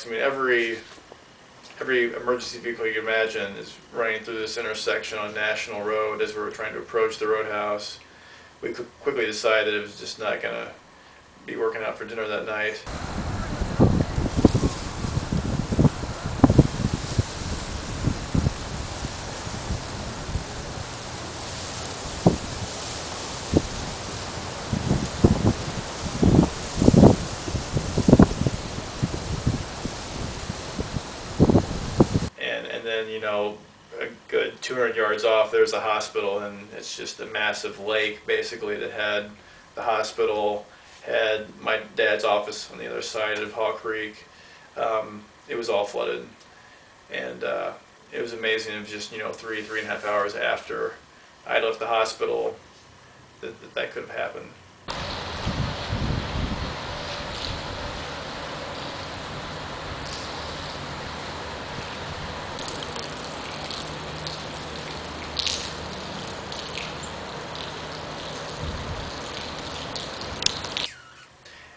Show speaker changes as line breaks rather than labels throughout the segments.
I mean, every emergency vehicle you can imagine is running through this intersection on National Road as we were trying to approach the roadhouse. We quickly decided it was just not going to be working out for dinner that night. And then, you know, a good 200 yards off, there's a hospital, and it's just a massive lake, basically, that had the hospital, had my dad's office on the other side of Haw Creek. It was all flooded, and it was amazing. It was just, you know, three and a half hours after I left the hospital that could have happened.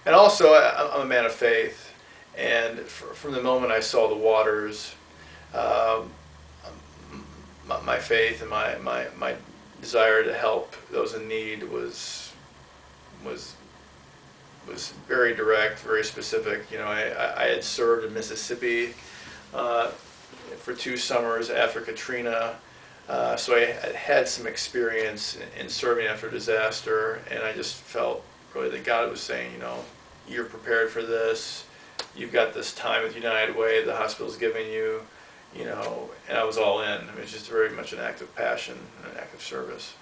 And also, I'm a man of faith, and from the moment I saw the waters, my faith and my desire to help those in need was very direct, very specific. You know, I had served in Mississippi for 2 summers after Katrina, so I had some experience in serving after disaster, and I just felt really that God was saying, you know, you're prepared for this. You've got this time with United Way the hospital's giving you, you know, and I was all in. I mean, it's just very much an act of passion and an act of service.